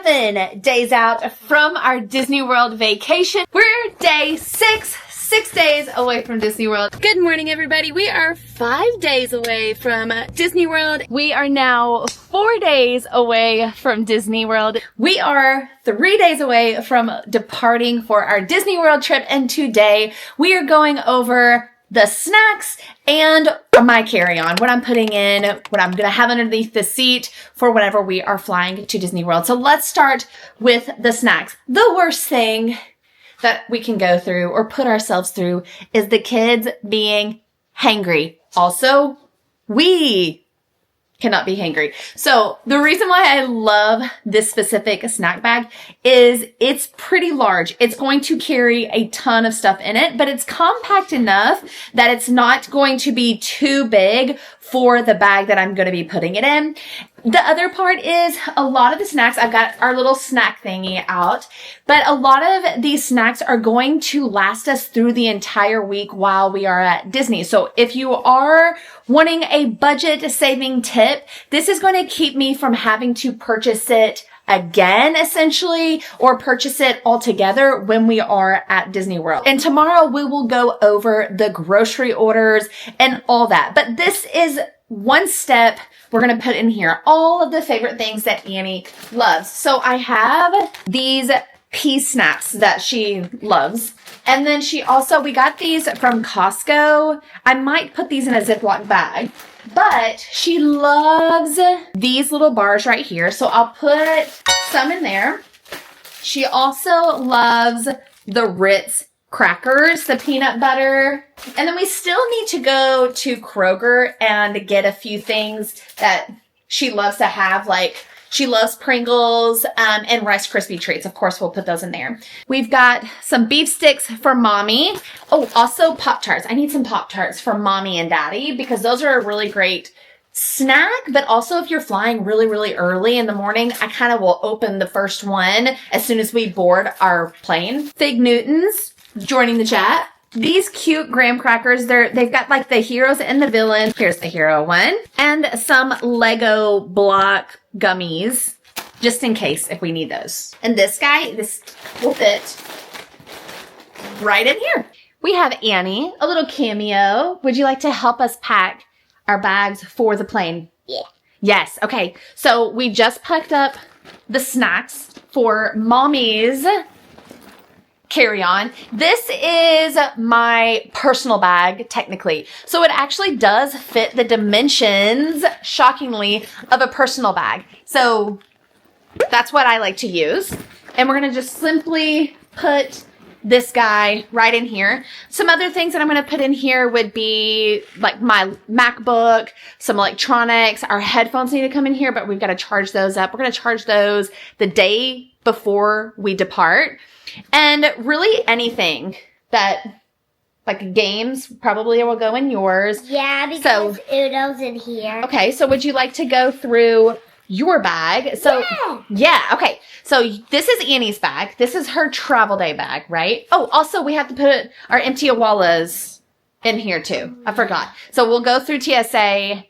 7 days out from our Disney World vacation. We're day 6 days away from Disney World. Good morning, everybody. We are 5 days away from Disney World. We are now 4 days away from Disney World. We are 3 days away from departing for our Disney World trip, and today we are going over the snacks and my carry-on, what I'm putting in, what I'm going to have underneath the seat for whenever we are flying to Disney World. So let's start with the snacks. The worst thing that we can go through or put ourselves through is the kids being hangry. Also, we cannot be hangry. So the reason why I love this specific snack bag is it's pretty large. It's going to carry a ton of stuff in it, but it's compact enough that it's not going to be too big for the bag that I'm going to be putting it in. The other part is a lot of the snacks, I've got our little snack thingy out, but a lot of these snacks are going to last us through the entire week while we are at Disney. So if you are wanting a budget saving tip, this is going to keep me from having to purchase it again, essentially, or purchase it all together when we are at Disney World. And tomorrow we will go over the grocery orders and all that. But this is one step we're going to put in here. All of the favorite things that Annie loves. So I have these pea snacks that she loves. And then we got these from Costco. I might put these in a Ziploc bag. But she loves these little bars right here. So I'll put some in there. She also loves the Ritz crackers, the peanut butter. And then we still need to go to Kroger and get a few things that she loves to have, like she loves Pringles and Rice Krispie treats. Of course, we'll put those in there. We've got some beef sticks for Mommy. Oh, also Pop-Tarts. I need some Pop-Tarts for Mommy and Daddy because those are a really great snack. But also if you're flying really, really early in the morning, I kind of will open the first one as soon as we board our plane. Fig Newtons joining the chat. These cute graham crackers, they've got like the heroes and the villains. Here's the hero one. And some Lego block gummies, just in case if we need those. And this will fit right in here. We have Annie, a little cameo. Would you like to help us pack our bags for the plane? Yeah. Yes. Okay. So we just packed up the snacks for Mommy's carry-on. This is my personal bag, technically. So it actually does fit the dimensions, shockingly, of a personal bag. So that's what I like to use. And we're going to just simply put this guy right in here. Some other things that I'm going to put in here would be like my MacBook, some electronics. Our headphones need to come in here, but we've got to charge those up. We're going to charge those the day before we depart. And really anything that, like games, probably will go in yours. Yeah, because Uno's in here. Okay, so would you like to go through your bag? So, yeah, okay. So this is Annie's bag. This is her travel day bag, right? Oh, also we have to put our empty awalas in here too. I forgot. So we'll go through TSA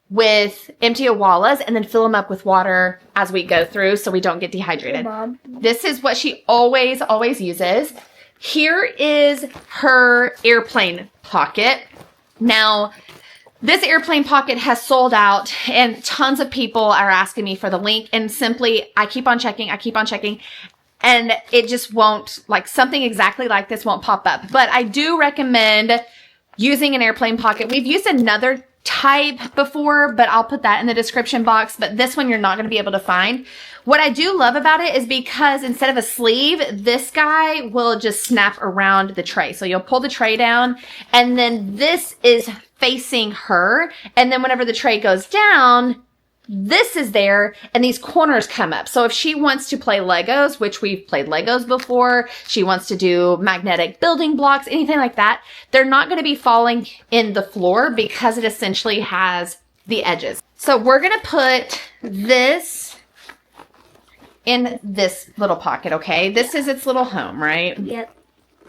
with empty awalas and then fill them up with water as we go through so we don't get dehydrated. Mom. This is what she always uses. Here is her airplane pocket. Now, this airplane pocket has sold out and tons of people are asking me for the link, and simply I keep on checking and it just won't, like something exactly like this won't pop up. But I do recommend using an airplane pocket. We've used another type before, but I'll put that in the description box. But this one you're not going to be able to find. What I do love about it is because instead of a sleeve, this guy will just snap around the tray. So you'll pull the tray down and then this is facing her. And then whenever the tray goes down, this is there and these corners come up. So if she wants to play Legos, which we've played Legos before, she wants to do magnetic building blocks, anything like that, they're not going to be falling in the floor because it essentially has the edges. So we're going to put this in this little pocket, okay? This is its little home, right? Yep.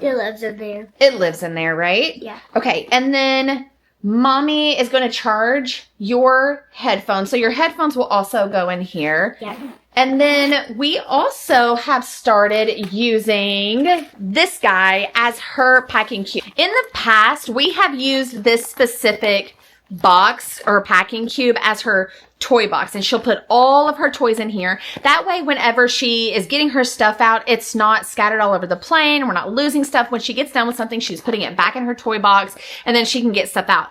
It lives in there. It lives in there, right? Yeah. Okay, and then Mommy is going to charge your headphones. So your headphones will also go in here. Yeah. And then we also have started using this guy as her packing cube. In the past, we have used this specific box or packing cube as her toy box, and she'll put all of her toys in here. That way, whenever she is getting her stuff out, it's not scattered all over the plane. We're not losing stuff. When she gets done with something, she's putting it back in her toy box, and then she can get stuff out.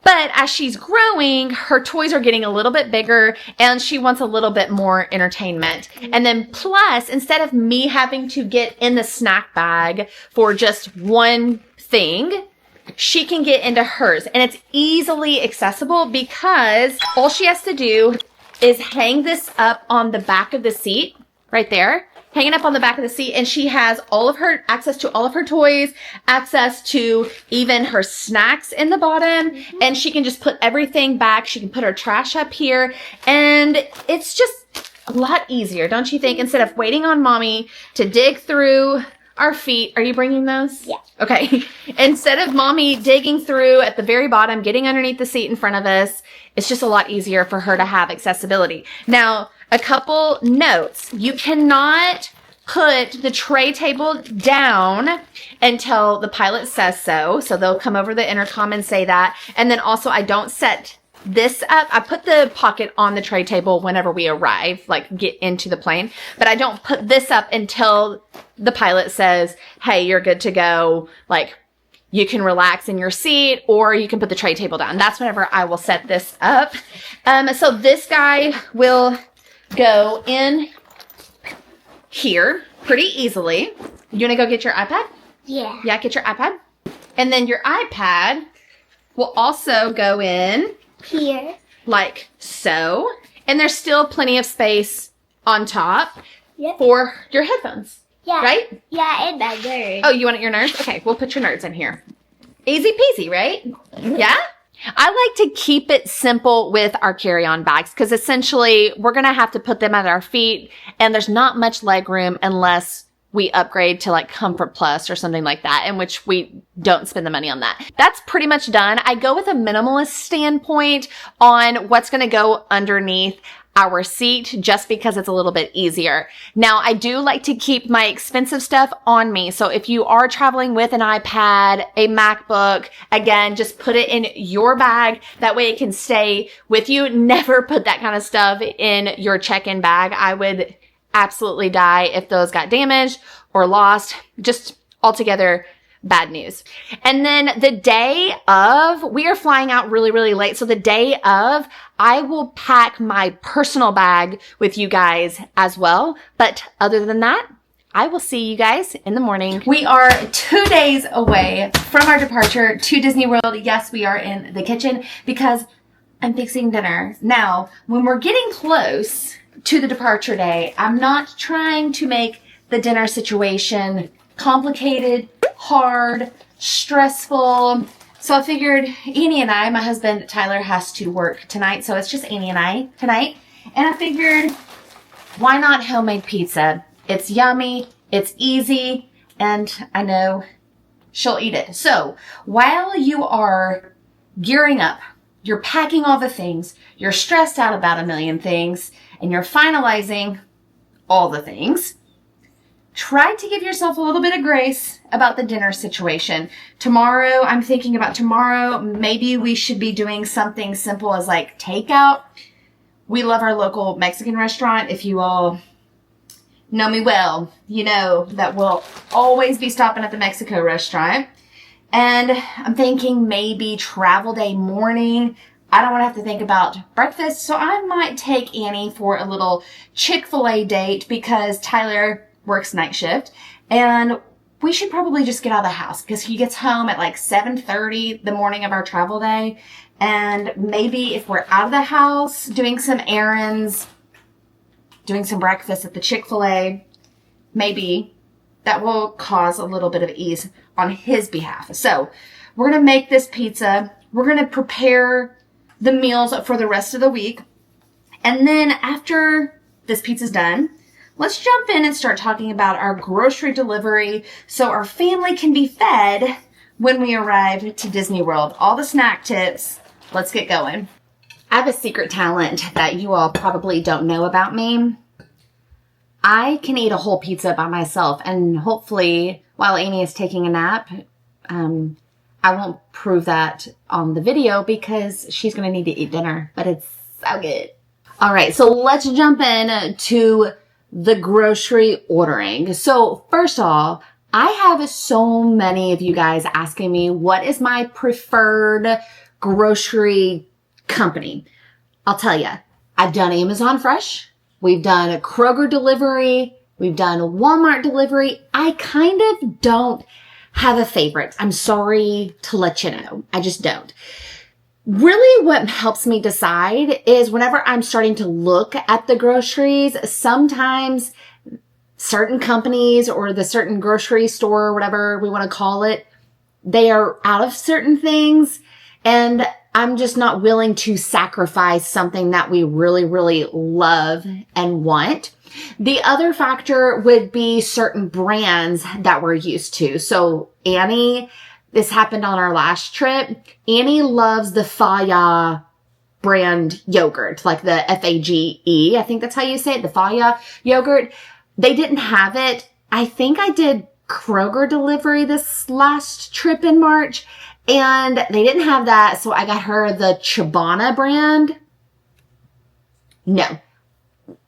But as she's growing, her toys are getting a little bit bigger and she wants a little bit more entertainment. And then plus, instead of me having to get in the snack bag for just one thing, she can get into hers. And it's easily accessible because all she has to do is hang this up on the back of the seat right there. Hanging up on the back of the seat, and she has all of her access to all of her toys, access to even her snacks in the bottom, and she can just put everything back. She can put her trash up here, and it's just a lot easier, don't you think? Instead of waiting on mommy to dig through our feet. Are you bringing those? Yeah. Okay. Instead of mommy digging through at the very bottom, getting underneath the seat in front of us, it's just a lot easier for her to have accessibility. Now, a couple notes. You cannot put the tray table down until the pilot says so. So they'll come over the intercom and say that. And then also I don't set this up. I put the pocket on the tray table whenever we arrive, like get into the plane. But I don't put this up until the pilot says, hey, you're good to go. Like, you can relax in your seat, or you can put the tray table down. That's whenever I will set this up. So this guy will go in here pretty easily. You want to go get your iPad? Yeah. Yeah, get your iPad. And then your iPad will also go in Here. like so. And there's still plenty of space on top Yep. for your headphones. Yeah. Right? Yeah, and my bird. Oh, you want your nerds? Okay, we'll put your nerds in here. Easy peasy, right? Yeah? I like to keep it simple with our carry-on bags because essentially we're going to have to put them at our feet and there's not much leg room unless we upgrade to like Comfort Plus or something like that, in which we don't spend the money on that. That's pretty much done. I go with a minimalist standpoint on what's going to go underneath our seat just because it's a little bit easier. Now, I do like to keep my expensive stuff on me. So if you are traveling with an iPad, a MacBook, again, just put it in your bag. That way it can stay with you. Never put that kind of stuff in your check-in bag. I would absolutely die if those got damaged or lost. Just altogether bad news. And then the day of, we are flying out really, really late. So the day of, I will pack my personal bag with you guys as well. But other than that, I will see you guys in the morning. We are 2 days away from our departure to Disney World. Yes, we are in the kitchen because I'm fixing dinner. Now, when we're getting close to the departure day, I'm not trying to make the dinner situation complicated, hard, stressful. So I figured Annie and I, my husband Tyler has to work tonight, so it's just Annie and I tonight. And I figured, why not homemade pizza? It's yummy, it's easy, and I know she'll eat it. So while you are gearing up, you're packing all the things, you're stressed out about a million things, and you're finalizing all the things, try to give yourself a little bit of grace about the dinner situation. Tomorrow, I'm thinking about tomorrow, maybe we should be doing something simple as like takeout. We love our local Mexican restaurant. If you all know me well, you know that we'll always be stopping at the Mexico restaurant. And I'm thinking maybe travel day morning, I don't want to have to think about breakfast. So I might take Annie for a little Chick-fil-A date because Tyler works night shift, and we should probably just get out of the house because he gets home at like 7:30 the morning of our travel day. And maybe if we're out of the house doing some errands, doing some breakfast at the Chick-fil-A, maybe that will cause a little bit of ease on his behalf. So we're going to make this pizza. We're going to prepare the meals for the rest of the week. And then after this pizza's done, let's jump in and start talking about our grocery delivery so our family can be fed when we arrive to Disney World. All the snack tips. Let's get going. I have a secret talent that you all probably don't know about me. I can eat a whole pizza by myself, and hopefully while Annie is taking a nap, I won't prove that on the video because she's going to need to eat dinner, but it's so good. All right, so let's jump in to the grocery ordering. So first of all, I have so many of you guys asking me, what is my preferred grocery company? I'll tell you, I've done Amazon Fresh. We've done Kroger delivery. We've done Walmart delivery. I kind of don't have a favorite. I'm sorry to let you know. I just don't. Really what helps me decide is whenever I'm starting to look at the groceries, sometimes certain companies or the certain grocery store, whatever we want to call it, they are out of certain things, and I'm just not willing to sacrifice something that we really, really love and want. The other factor would be certain brands that we're used to. So Annie, this happened on our last trip. Annie loves the Faya brand yogurt, like the F-A-G-E. I think that's how you say it, the Faya yogurt. They didn't have it. I think I did Kroger delivery this last trip in March, and they didn't have that. So I got her the Chobana brand. No.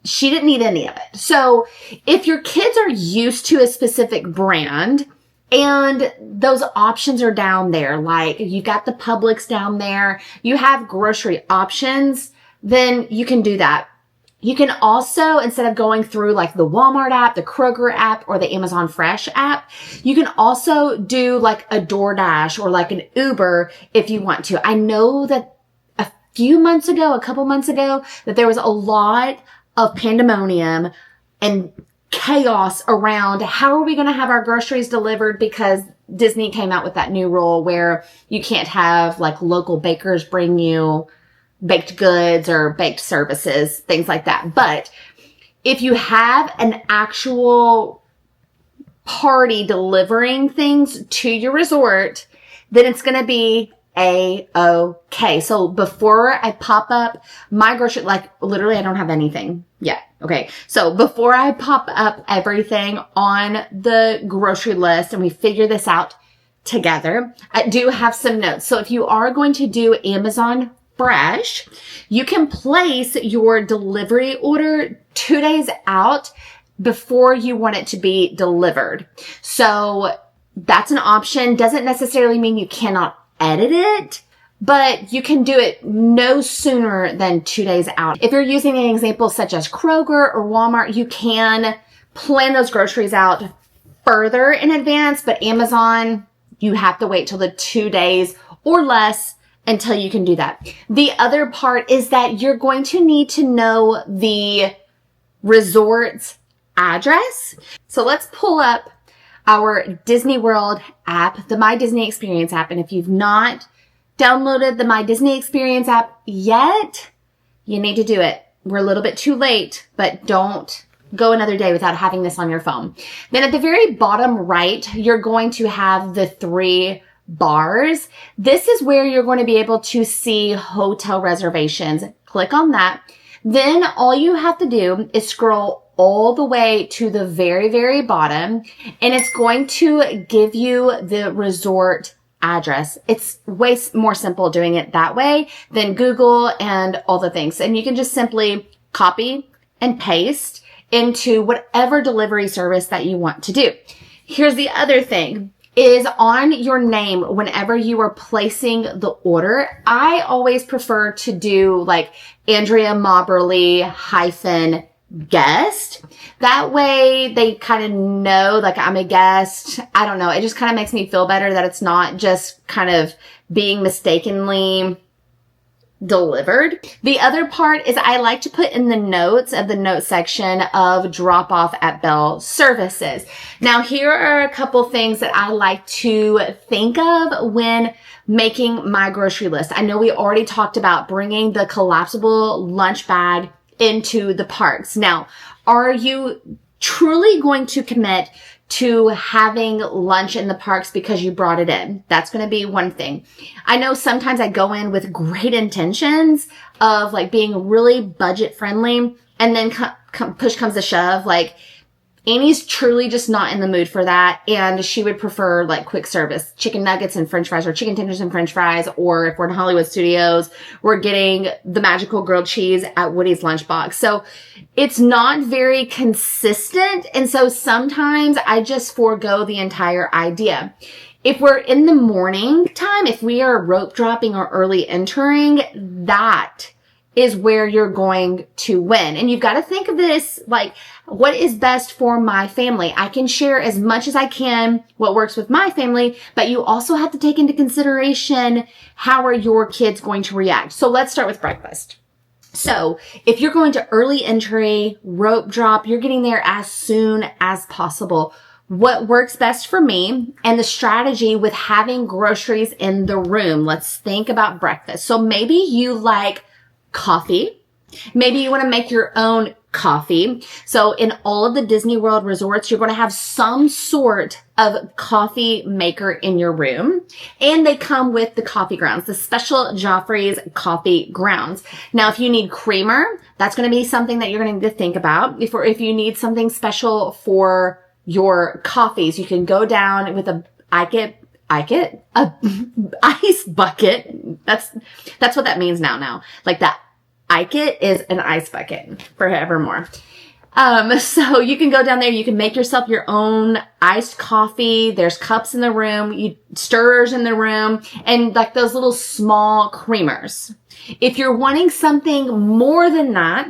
She didn't need any of it. So if your kids are used to a specific brand and those options are down there, like you got the Publix down there, you have grocery options, then you can do that. You can also, instead of going through like the Walmart app, the Kroger app, or the Amazon Fresh app, you can also do like a DoorDash or like an Uber if you want to. I know that a couple months ago, that there was a lot of pandemonium and chaos around how are we going to have our groceries delivered, because Disney came out with that new rule where you can't have like local bakers bring you baked goods or baked services, things like that. But if you have an actual party delivering things to your resort, then it's going to be A-OK. So before I pop up my grocery, like literally I don't have anything yet. Okay. So before I pop up everything on the grocery list and we figure this out together, I do have some notes. So if you are going to do Amazon Fresh, you can place your delivery order 2 days out before you want it to be delivered. So that's an option. Doesn't necessarily mean you cannot edit it, but you can do it no sooner than 2 days out. If you're using an example such as Kroger or Walmart, you can plan those groceries out further in advance, but Amazon, you have to wait till the 2 days or less until you can do that. The other part is that you're going to need to know the resort's address. So let's pull up our Disney World app, the My Disney Experience app. And if you've not downloaded the My Disney Experience app yet, you need to do it. We're a little bit too late, but don't go another day without having this on your phone. Then at the very bottom right, you're going to have the 3 bars. This is where you're going to be able to see hotel reservations. Click on that. Then all you have to do is scroll all the way to the very, very bottom, and it's going to give you the resort address. It's way more simple doing it that way than Google and all the things. And you can just simply copy and paste into whatever delivery service that you want to do. Here's the other thing. Is on your name whenever you are placing the order. I always prefer to do like Andrea Mobberly -guest. That way they kind of know like I'm a guest. I don't know. It just kind of makes me feel better that it's not just kind of being mistakenly delivered. The other part is I like to put in the notes of the note section of drop off at Bell services. Now here are a couple things that I like to think of when making my grocery list. I know we already talked about bringing the collapsible lunch bag into the parks. Now, are you truly going to commit to having lunch in the parks because you brought it in? That's going to be one thing. I know sometimes I go in with great intentions of like being really budget friendly, and then push comes to shove, like, Amy's truly just not in the mood for that, and she would prefer like quick service, chicken nuggets and french fries, or chicken tenders and french fries, or if we're in Hollywood Studios, we're getting the magical grilled cheese at Woody's lunchbox. So it's not very consistent, and so sometimes I just forego the entire idea. If we're in the morning time, if we are rope dropping or early entering, that is where you're going to win. And you've got to think of this like, what is best for my family? I can share as much as I can what works with my family, but you also have to take into consideration how are your kids going to react. So let's start with breakfast. So if you're going to early entry, rope drop, you're getting there as soon as possible. What works best for me and the strategy with having groceries in the room. Let's think about breakfast. So maybe you like coffee. Maybe you want to make your own coffee. So in all of the Disney World resorts, you're going to have some sort of coffee maker in your room. And they come with the coffee grounds, the special Joffrey's coffee grounds. Now, if you need creamer, that's going to be something that you're going to need to think about. If you need something special for your coffees, you can go down with a ice bucket. That's what that means now. Like that Ike is an ice bucket forevermore. So you can go down there, you can make yourself your own iced coffee. There's cups in the room, stirrers in the room, and like those little small creamers. If you're wanting something more than that,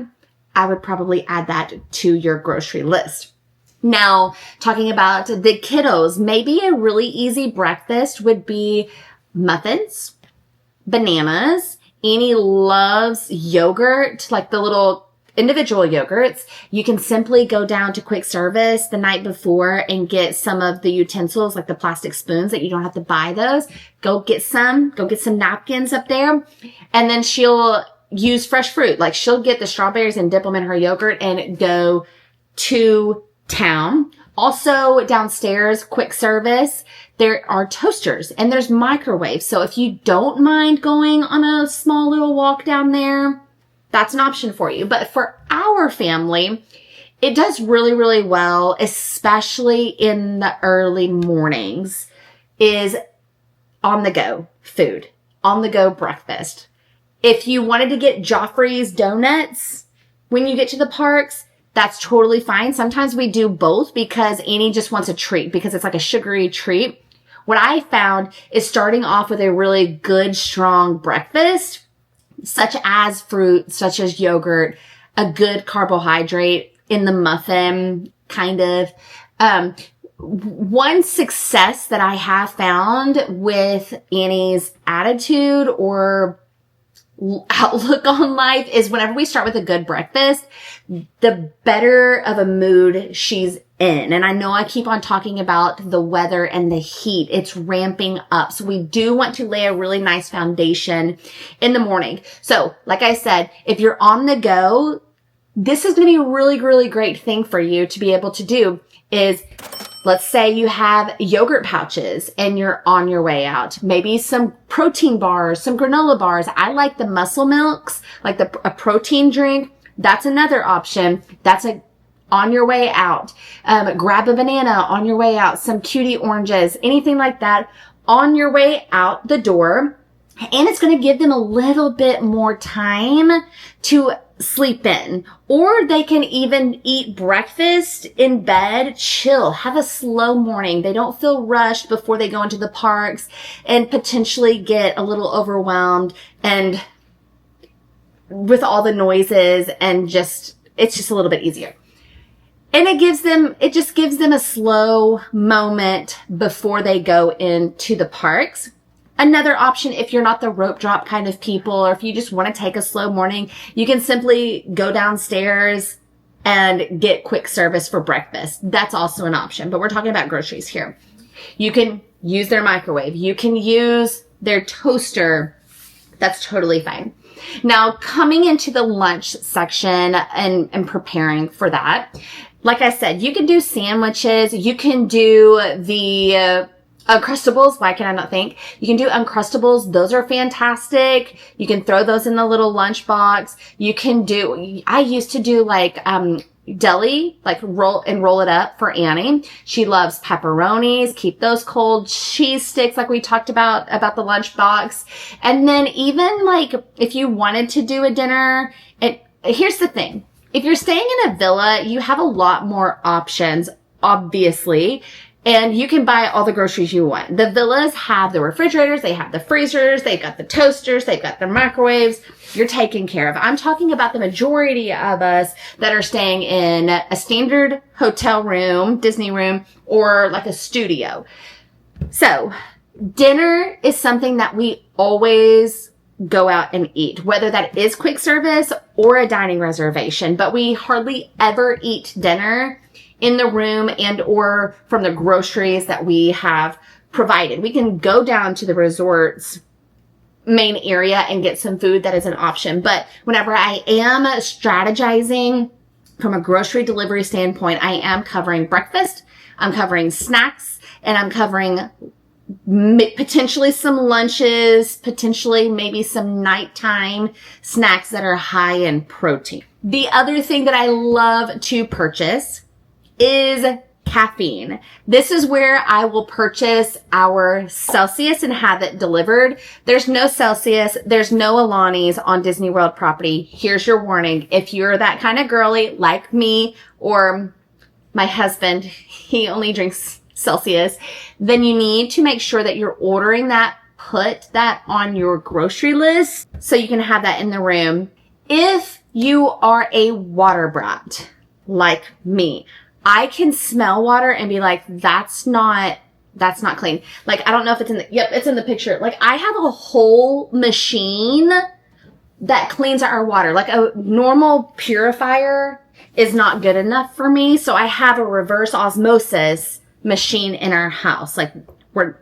I would probably add that to your grocery list. Now, talking about the kiddos, maybe a really easy breakfast would be muffins, bananas. Annie loves yogurt, like the little individual yogurts. You can simply go down to quick service the night before and get some of the utensils, like the plastic spoons that you don't have to buy those. Go get some napkins up there. And then she'll use fresh fruit. Like she'll get the strawberries and dip them in her yogurt and go to town. Also downstairs, quick service, there are toasters and there's microwaves. So if you don't mind going on a small little walk down there, that's an option for you. But for our family, it does really, really well, especially in the early mornings, is on the go food, on the go breakfast. If you wanted to get Joffrey's donuts when you get to the parks, that's totally fine. Sometimes we do both because Annie just wants a treat because it's like a sugary treat. What I found is starting off with a really good, strong breakfast, such as fruit, such as yogurt, a good carbohydrate in the muffin, kind of. One success that I have found with Annie's attitude or outlook on life is whenever we start with a good breakfast, the better of a mood she's in. And I know I keep on talking about the weather and the heat. It's ramping up. So we do want to lay a really nice foundation in the morning. So like I said, if you're on the go, this is going to be a really, really great thing for you to be able to do is, let's say you have yogurt pouches and you're on your way out. Maybe some protein bars, some granola bars. I like the muscle milks, like a protein drink. That's another option. That's on your way out. Grab a banana on your way out, some cutie oranges, anything like that on your way out the door. And it's going to give them a little bit more time to sleep in, or they can even eat breakfast in bed, chill, have a slow morning. They don't feel rushed before they go into the parks and potentially get a little overwhelmed and with all the noises and it's just a little bit easier. And it just gives them a slow moment before they go into the parks. Another option, if you're not the rope drop kind of people, or if you just want to take a slow morning, you can simply go downstairs and get quick service for breakfast. That's also an option, but we're talking about groceries here. You can use their microwave. You can use their toaster. That's totally fine. Now, coming into the lunch section and preparing for that, like I said, you can do sandwiches. You can do the Uncrustables, why can I not think? You can do Uncrustables. Those are fantastic. You can throw those in the little lunchbox. You can do, I used to do like, deli, like roll it up for Annie. She loves pepperonis. Keep those cold. Cheese sticks, like we talked about the lunchbox. And then even like if you wanted to do a dinner, and here's the thing. If you're staying in a villa, you have a lot more options, obviously. And you can buy all the groceries you want. The villas have the refrigerators, they have the freezers, they've got the toasters, they've got the microwaves. You're taken care of. I'm talking about the majority of us that are staying in a standard hotel room, Disney room, or like a studio. So, dinner is something that we always go out and eat, whether that is quick service or a dining reservation. But we hardly ever eat dinner in the room and or from the groceries that we have provided. We can go down to the resort's main area and get some food that is an option. But whenever I am strategizing from a grocery delivery standpoint, I am covering breakfast, I'm covering snacks, and I'm covering potentially some lunches, potentially maybe some nighttime snacks that are high in protein. The other thing that I love to purchase is caffeine. This is where I will purchase our Celsius and have it delivered. There's no Celsius, there's no Alani's on Disney World property. Here's your warning. If you're that kind of girly like me or my husband, he only drinks Celsius, then you need to make sure that you're ordering that, put that on your grocery list so you can have that in the room. If you are a water brat like me, I can smell water and be like, that's not clean. Like, I don't know if it's it's in the picture. Like, I have a whole machine that cleans our water. Like, a normal purifier is not good enough for me. So I have a reverse osmosis machine in our house. Like,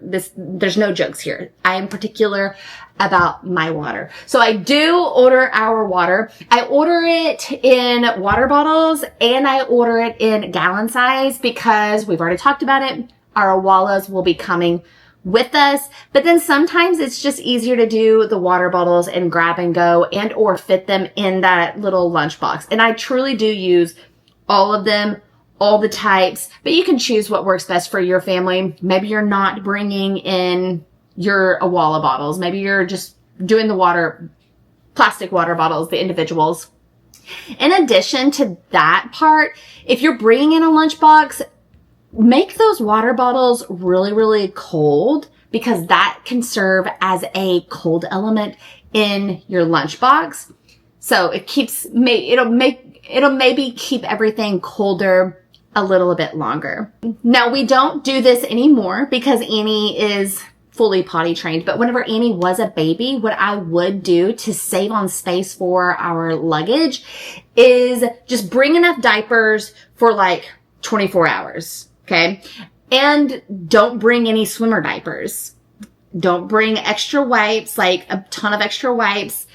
there's no jokes here. I am particular about my water. So I do order our water. I order it in water bottles and I order it in gallon size because we've already talked about it. Our awalas will be coming with us, but then sometimes it's just easier to do the water bottles and grab and go and or fit them in that little lunchbox. And I truly do use all of them, all the types, but you can choose what works best for your family. Maybe you're not bringing in your Awala bottles. Maybe you're just doing the plastic water bottles, the individuals. In addition to that part, if you're bringing in a lunchbox, make those water bottles really, really cold because that can serve as a cold element in your lunchbox. So it'll maybe keep everything colder a little bit longer. Now, we don't do this anymore because Annie is fully potty trained, but whenever Annie was a baby, what I would do to save on space for our luggage is just bring enough diapers for like 24 hours. Okay. And don't bring any swimmer diapers. Don't bring extra wipes, like a ton of extra wipes,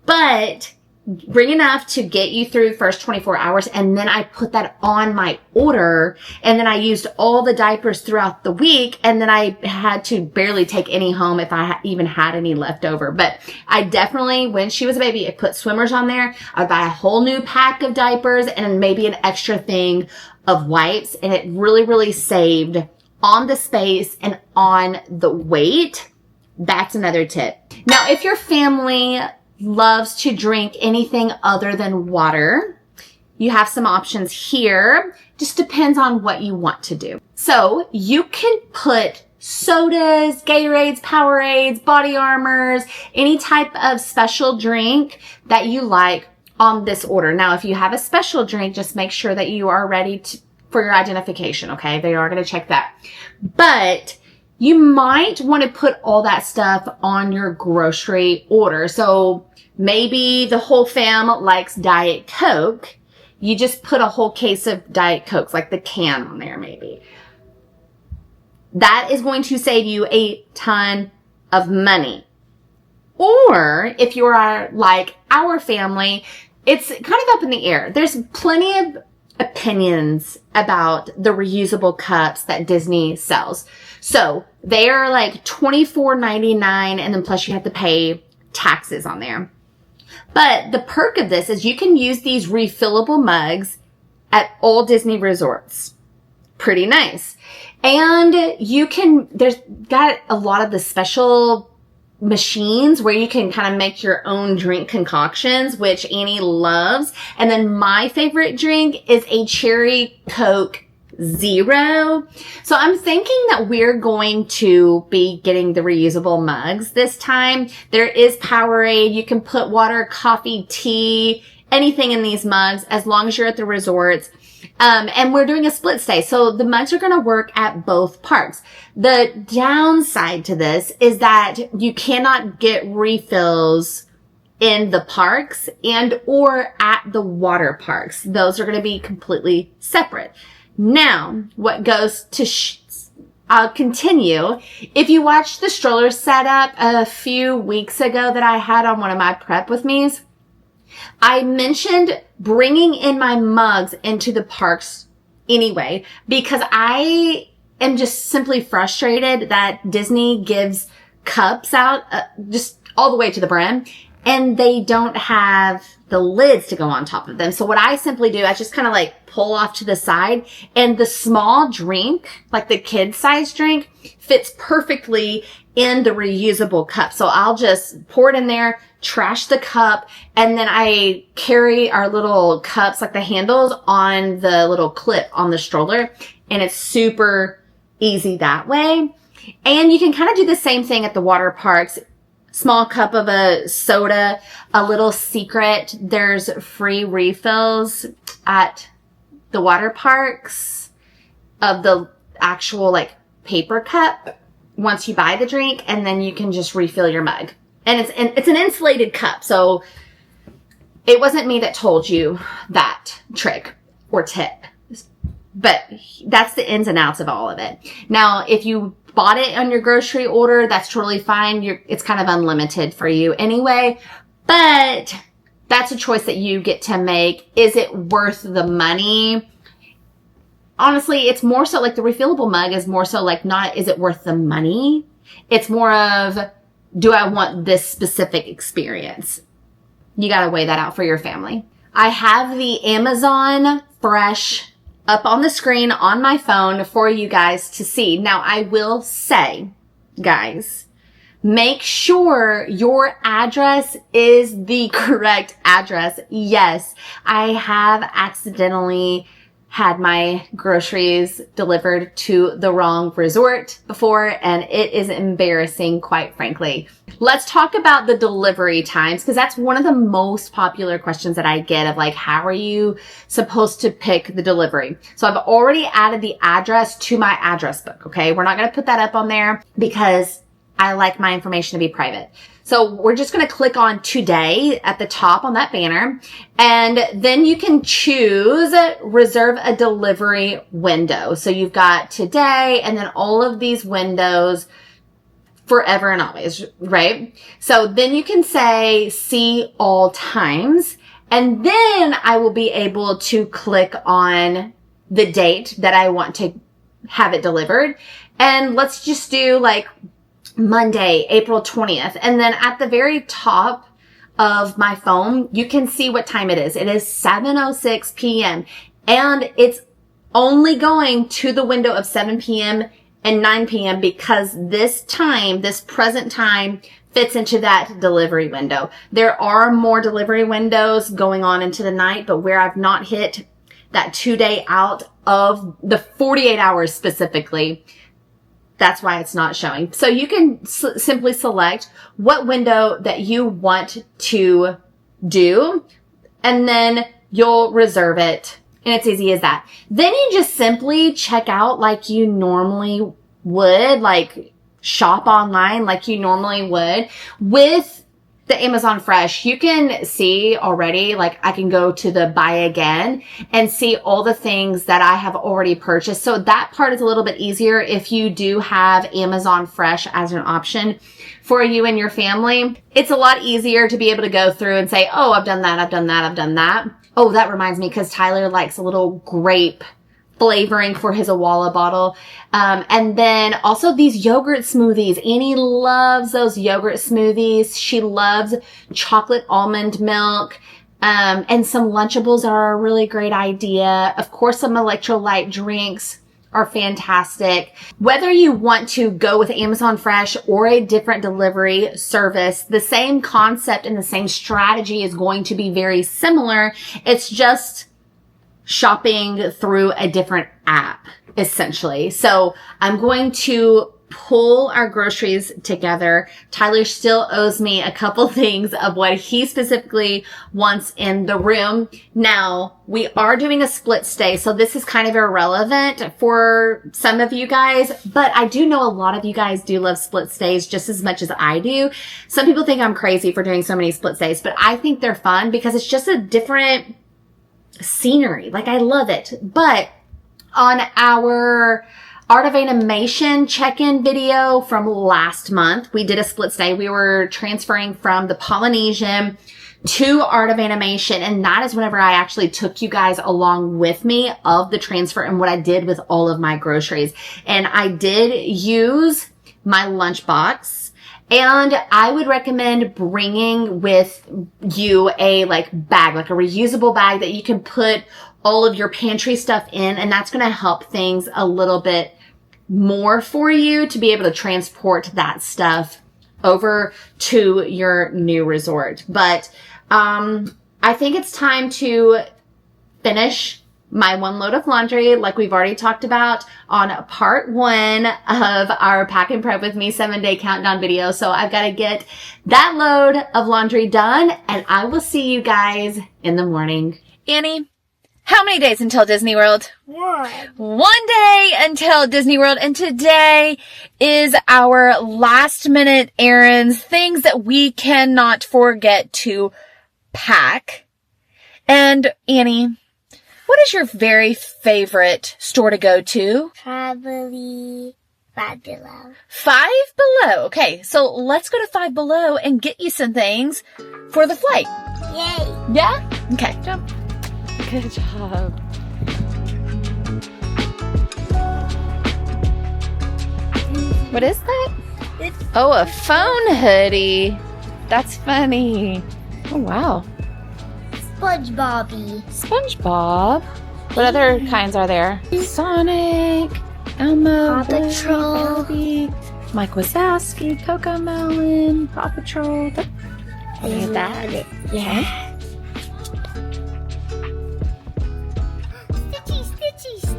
but bring enough to get you through the first 24 hours. And then I put that on my order. And then I used all the diapers throughout the week. And then I had to barely take any home if I even had any left over. But I definitely, when she was a baby, I put swimmers on there. I'd buy a whole new pack of diapers and maybe an extra thing of wipes. And it really, really saved on the space and on the weight. That's another tip. Now, if your family loves to drink anything other than water, you have some options here. Just depends on what you want to do. So you can put sodas, Gatorades, Powerades, Body Armors, any type of special drink that you like on this order. Now, if you have a special drink, just make sure that you are ready for your identification. Okay. They are going to check that, but you might want to put all that stuff on your grocery order. So maybe the whole fam likes Diet Coke. You just put a whole case of Diet Cokes, like the can on there maybe. That is going to save you a ton of money. Or if you are like our family, it's kind of up in the air. There's plenty of opinions about the reusable cups that Disney sells. So they are like $24.99, and then plus you have to pay taxes on there. But the perk of this is you can use these refillable mugs at all Disney resorts. Pretty nice. And there's got a lot of the special machines where you can kind of make your own drink concoctions, which Annie loves. And then my favorite drink is a cherry Coke Zero. So I'm thinking that we're going to be getting the reusable mugs this time. There is Powerade. You can put water, coffee, tea, anything in these mugs as long as you're at the resorts. And we're doing a split stay. So the mugs are going to work at both parks. The downside to this is that you cannot get refills in the parks and or at the water parks. Those are going to be completely separate. Now, what goes to I'll continue. If you watched the stroller setup a few weeks ago that I had on one of my prep with me's, I mentioned bringing in my mugs into the parks anyway, because I am just simply frustrated that Disney gives cups out just all the way to the brim, and they don't have the lids to go on top of them. So what I simply do, I just kind of like pull off to the side, and the small drink, like the kid size drink, fits perfectly in the reusable cup. So I'll just pour it in there, trash the cup, and then I carry our little cups, like the handles, on the little clip on the stroller, and it's super easy that way. And you can kind of do the same thing at the water parks. Small cup of a soda, a little secret. There's free refills at the water parks of the actual like paper cup once you buy the drink, and then you can just refill your mug. And it's an insulated cup, so it wasn't me that told you that trick or tip. But that's the ins and outs of all of it. Now, if you bought it on your grocery order, that's totally fine. It's kind of unlimited for you anyway. But that's a choice that you get to make. Is it worth the money? Honestly, it's more so like the refillable mug is more so like not, is it worth the money? It's more of, do I want this specific experience? You got to weigh that out for your family. I have the Amazon Fresh up on the screen on my phone for you guys to see. Now, I will say, guys, make sure your address is the correct address. Yes, I have accidentally had my groceries delivered to the wrong resort before, and it is embarrassing, quite frankly. Let's talk about the delivery times, because that's one of the most popular questions that I get of like, how are you supposed to pick the delivery? So I've already added the address to my address book, okay? We're not going to put that up on there because I like my information to be private. So we're just going to click on today at the top on that banner, and then you can choose reserve a delivery window. So you've got today and then all of these windows forever and always, right? So then you can say see all times, and then I will be able to click on the date that I want to have it delivered. And let's just do like Monday, April 20th. And then at the very top of my phone, you can see what time it is. It is 7:06 p.m. And it's only going to the window of 7 p.m. and 9 p.m. because this time, this present time, fits into that delivery window. There are more delivery windows going on into the night, but where I've not hit that 2-day out of the 48 hours specifically, that's why it's not showing. So you can simply select what window that you want to do, and then you'll reserve it. And it's easy as that. Then you just simply check out like you normally would, like shop online like you normally would. With the Amazon Fresh, you can see already, like I can go to the buy again and see all the things that I have already purchased. So that part is a little bit easier if you do have Amazon Fresh as an option for you and your family. It's a lot easier to be able to go through and say, oh, I've done that, I've done that, I've done that. Oh, that reminds me, because Tyler likes a little grape flavoring for his Awala bottle. And then also these yogurt smoothies. Annie loves those yogurt smoothies. She loves chocolate almond milk. And some Lunchables are a really great idea. Of course, some electrolyte drinks are fantastic. Whether you want to go with Amazon Fresh or a different delivery service, the same concept and the same strategy is going to be very similar. It's just shopping through a different app, essentially. So I'm going to pull our groceries together. Tyler still owes me a couple things of what he specifically wants in the room. Now, we are doing a split stay, so this is kind of irrelevant for some of you guys, but I do know a lot of you guys do love split stays just as much as I do. Some people think I'm crazy for doing so many split stays, but I think they're fun because it's just a different scenery. Like, I love it. But on our Art of Animation check-in video from last month, we did a split stay. We were transferring from the Polynesian to Art of Animation, and that is whenever I actually took you guys along with me of the transfer and what I did with all of my groceries. And I did use my lunchbox, and I would recommend bringing with you a bag, like a reusable bag that you can put all of your pantry stuff in, and that's going to help things a little bit more for you to be able to transport that stuff over to your new resort. But I think it's time to finish my one load of laundry, like we've already talked about on part 1 of our Pack and Prep with Me 7-day countdown video. So I've got to get that load of laundry done, and I will see you guys in the morning. Annie, how many days until Disney World? 1 day until Disney World, and today is our last minute errands, things that we cannot forget to pack. And Annie, what is your very favorite store to go to? Probably Five Below. Five Below. Okay, so let's go to Five Below and get you some things for the flight. Yay! Yeah? Okay, jump. Good job. What is that? Oh, a phone hoodie. That's funny. Oh, wow. SpongeBob-y. SpongeBob. What other kinds are there? Sonic, Elmo, Paw Patrol. Barbie, Mike Wazowski, Coco Melon, Paw Patrol. Look at that. Yeah. Stitchy.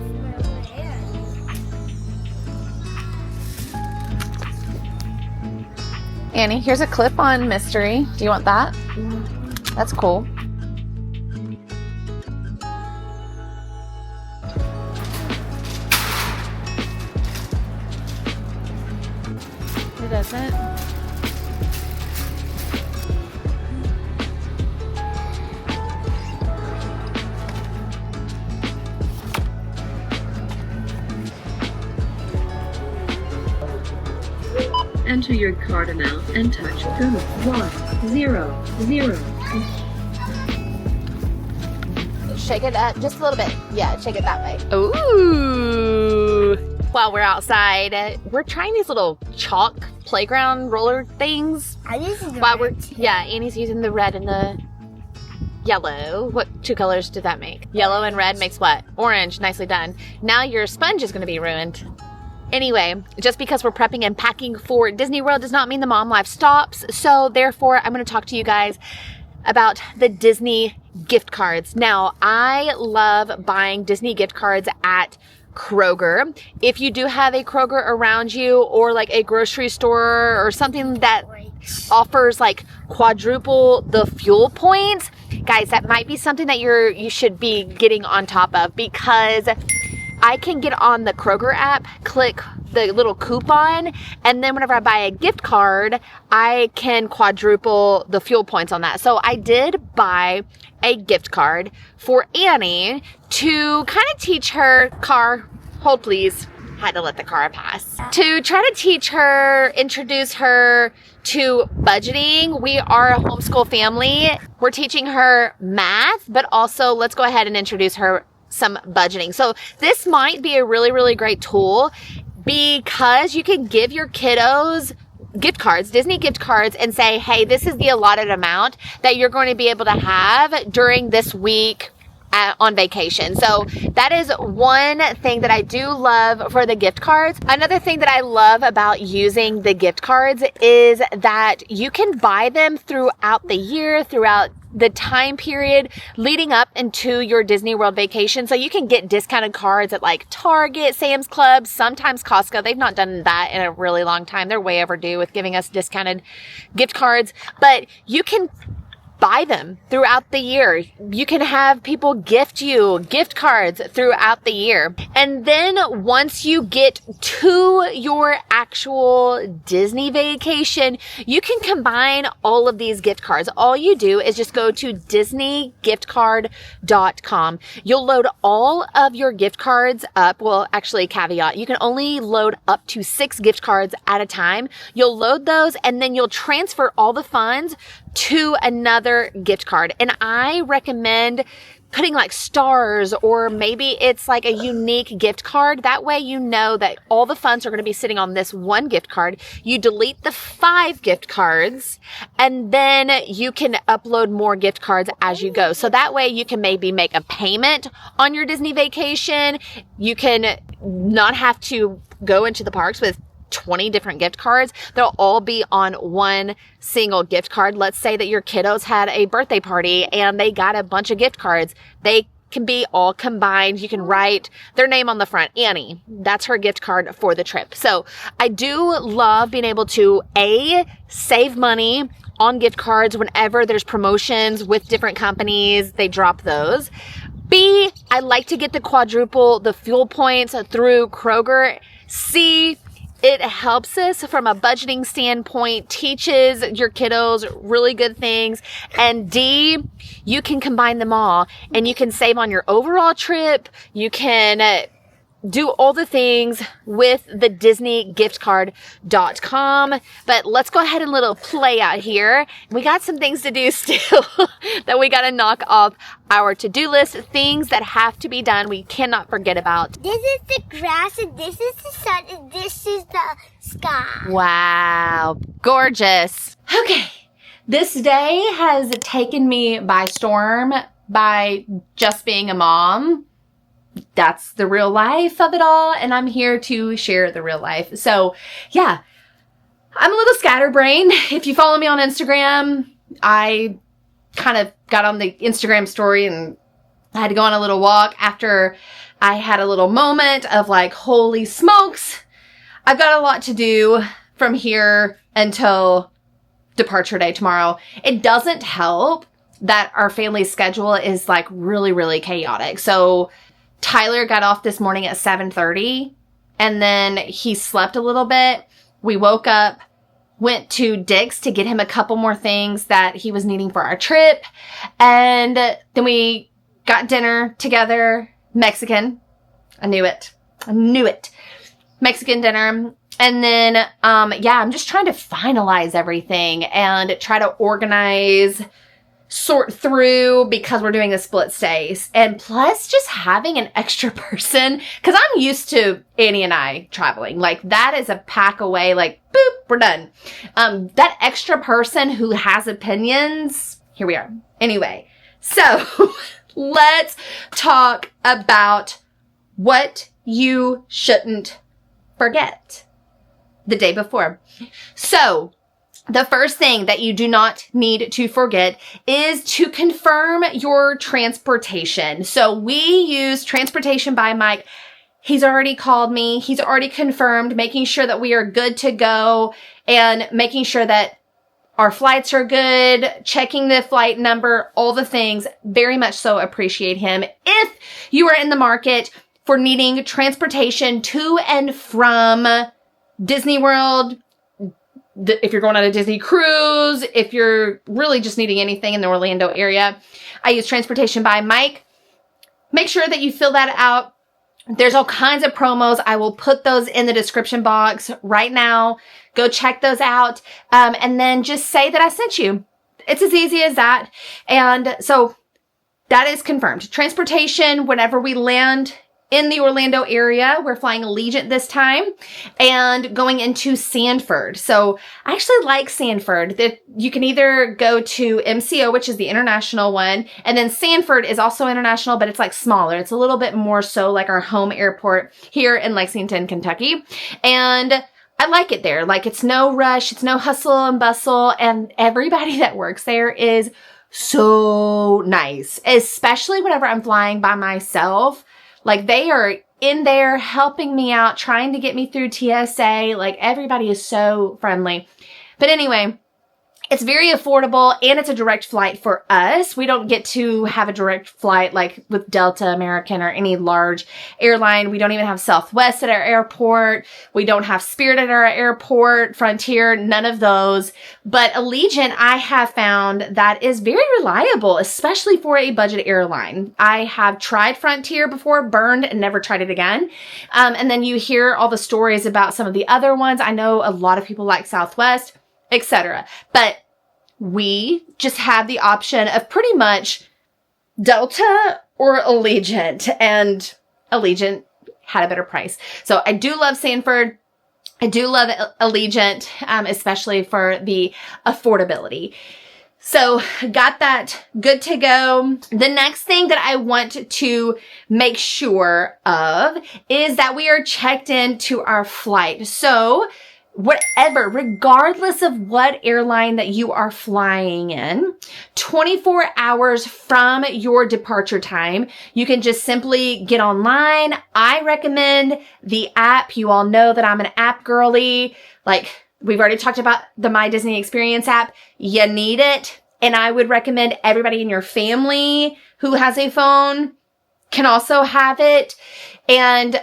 Annie, here's a clip-on mystery. Do you want that? That's cool. Who doesn't? Enter your card amount and touch go 1 0 0. Shake it up just a little bit. Yeah, shake it that way. Ooh. While we're outside, we're trying these little chalk playground roller things. I'm using the While we're, red too. yeah, Annie's using the red and the yellow. What 2 colors did that make? Yellow and red makes what? Orange. Nicely done. Now your sponge is going to be ruined. Anyway, just because we're prepping and packing for Disney World does not mean the mom life stops. So therefore, I'm going to talk to you guys about the Disney gift cards. Now, I love buying Disney gift cards at Kroger. If you do have a Kroger around you, or like a grocery store or something that offers like quadruple the fuel points, guys, that might be something that you should be getting on top of, because I can get on the Kroger app, click the little coupon, and then whenever I buy a gift card, I can quadruple the fuel points on that. So I did buy a gift card for Annie to kind of teach her, hold please, had to let the car pass. To try to teach her, introduce her to budgeting, we are a homeschool family. We're teaching her math, but also let's go ahead and introduce her some budgeting. So this might be a really, really great tool because you can give your kiddos gift cards, Disney gift cards, and say, hey, this is the allotted amount that you're going to be able to have during this week on vacation. So that is one thing that I do love for the gift cards. Another thing that I love about using the gift cards is that you can buy them throughout the year, throughout the time period leading up into your Disney World vacation. So you can get discounted cards at like Target, Sam's Club, sometimes Costco. They've not done that in a really long time. They're way overdue with giving us discounted gift cards, but you can buy them throughout the year. You can have people gift you gift cards throughout the year. And then once you get to your actual Disney vacation, you can combine all of these gift cards. All you do is just go to disneygiftcard.com. You'll load all of your gift cards up. Well, actually, caveat, you can only load up to 6 gift cards at a time. You'll load those and then you'll transfer all the funds to another gift card. And I recommend putting like stars, or maybe it's like a unique gift card. That way you know that all the funds are going to be sitting on this one gift card. You delete the 5 gift cards and then you can upload more gift cards as you go. So that way you can maybe make a payment on your Disney vacation. You can not have to go into the parks with 20 different gift cards. They'll all be on one single gift card. Let's say that your kiddos had a birthday party and they got a bunch of gift cards. They can be all combined. You can write their name on the front. Annie, that's her gift card for the trip. So I do love being able to save money on gift cards whenever there's promotions with different companies. They drop those. B, I like to get the quadruple the fuel points through Kroger. C, it helps us from a budgeting standpoint, teaches your kiddos really good things. And D, you can combine them all and you can save on your overall trip. You can do all the things with the DisneyGiftCard.com. But let's go ahead and little play out here. We got some things to do still that we got to knock off our to-do list, things that have to be done we cannot forget about. This is the grass, and this is the sun, and this is the sky. Wow, gorgeous. Okay, this day has taken me by storm by just being a mom. That's the real life of it all, and I'm here to share the real life. So, yeah, I'm a little scatterbrained. If you follow me on Instagram, I kind of got on the Instagram story and I had to go on a little walk after I had a little moment of like, holy smokes, I've got a lot to do from here until departure day tomorrow. It doesn't help that our family schedule is like really, really chaotic. So Tyler got off this morning at 7:30 and then he slept a little bit. We woke up, went to Dick's to get him a couple more things that he was needing for our trip. And then we got dinner together, Mexican. I knew it. Mexican dinner. And then, I'm just trying to finalize everything and try to organize, sort through, because we're doing a split stays. And plus just having an extra person, because I'm used to Annie and I traveling. Like that is a pack away, like boop, we're done. That extra person who has opinions, here we are. Anyway, so let's talk about what you shouldn't forget the day before. So the first thing that you do not need to forget is to confirm your transportation. So we use Transportation by Mike. He's already called me. He's already confirmed, making sure that we are good to go and making sure that our flights are good, checking the flight number, all the things. Very much so appreciate him. If you are in the market for needing transportation to and from Disney World, if you're going on a Disney cruise, if you're really just needing anything in the Orlando area, I use Transportation by Mike. Make sure that you fill that out There's all kinds of promos. I will put those in the description box right now. Go check those out. And then just say that I sent you. It's as easy as that. And so that is confirmed. Transportation, whenever we land in the Orlando area, we're flying Allegiant this time and going into Sanford. So I actually like Sanford. You can either go to MCO, which is the international one, and then Sanford is also international, but it's like smaller. It's a little bit more so like our home airport here in Lexington, Kentucky. And I like it there. Like, it's no rush. It's no hustle and bustle. And everybody that works there is so nice, especially whenever I'm flying by myself. Like, they are in there helping me out, trying to get me through TSA. Like, everybody is so friendly. But anyway, it's very affordable and it's a direct flight for us. We don't get to have a direct flight like with Delta, American, or any large airline. We don't even have Southwest at our airport. We don't have Spirit at our airport, Frontier, none of those. But Allegiant, I have found that is very reliable, especially for a budget airline. I have tried Frontier before, burned, and never tried it again. And then you hear all the stories about some of the other ones. I know a lot of people like Southwest, etc. But we just have the option of pretty much Delta or Allegiant, and Allegiant had a better price. So I do love Sanford. I do love Allegiant, especially for the affordability. So got that good to go. The next thing that I want to make sure of is that we are checked into our flight. So whatever, regardless of what airline that you are flying in, 24 hours from your departure time, you can just simply get online. I recommend the app. You all know that I'm an app girly. Like, we've already talked about the My Disney Experience app. You need it. And I would recommend everybody in your family who has a phone can also have it. And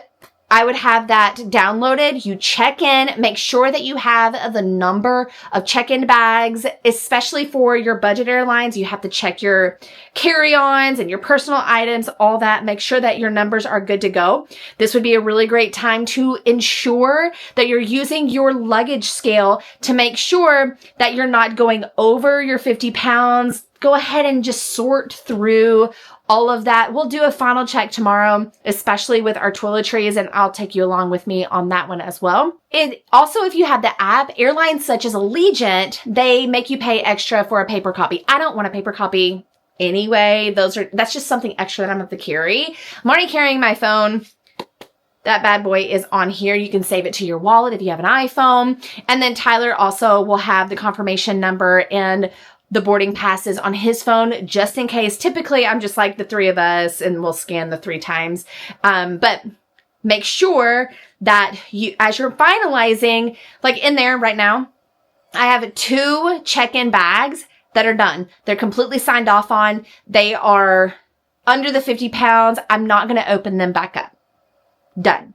I would have that downloaded. You check in, make sure that you have the number of check-in bags, especially for your budget airlines. You have to check your carry-ons and your personal items, all that. Make sure that your numbers are good to go. This would be a really great time to ensure that you're using your luggage scale to make sure that you're not going over your 50 pounds. Go ahead and just sort through all of that. We'll do a final check tomorrow, especially with our toiletries, and I'll take you along with me on that one as well. It also, if you have the app, airlines such as Allegiant, they make you pay extra for a paper copy. I don't want a paper copy anyway. That's just something extra that I'm going to have to carry. I'm already carrying my phone. That bad boy is on here. You can save it to your wallet if you have an iPhone. And then Tyler also will have the confirmation number and the boarding passes on his phone, just in case. Typically, I'm just like the three of us and we'll scan the 3 times. But make sure that you, as you're finalizing, like in there right now, I have 2 check-in bags that are done. They're completely signed off on. They are under the 50 pounds. I'm not going to open them back up. Done.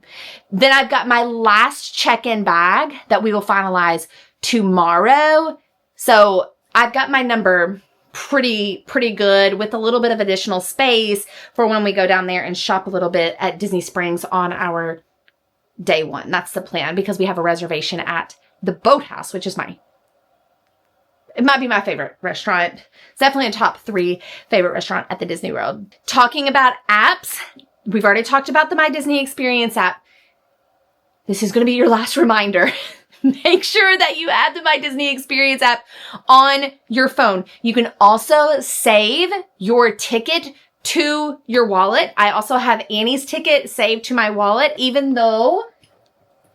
Then I've got my last check-in bag that we will finalize tomorrow. So I've got my number pretty good with a little bit of additional space for when we go down there and shop a little bit at Disney Springs on our day 1. That's the plan, because we have a reservation at the Boathouse, which is it might be my favorite restaurant. It's definitely a top 3 favorite restaurant at the Disney World. Talking about apps, we've already talked about the My Disney Experience app. This is going to be your last reminder. Make sure that you add the My Disney Experience app on your phone. You can also save your ticket to your wallet. I also have Annie's ticket saved to my wallet, even though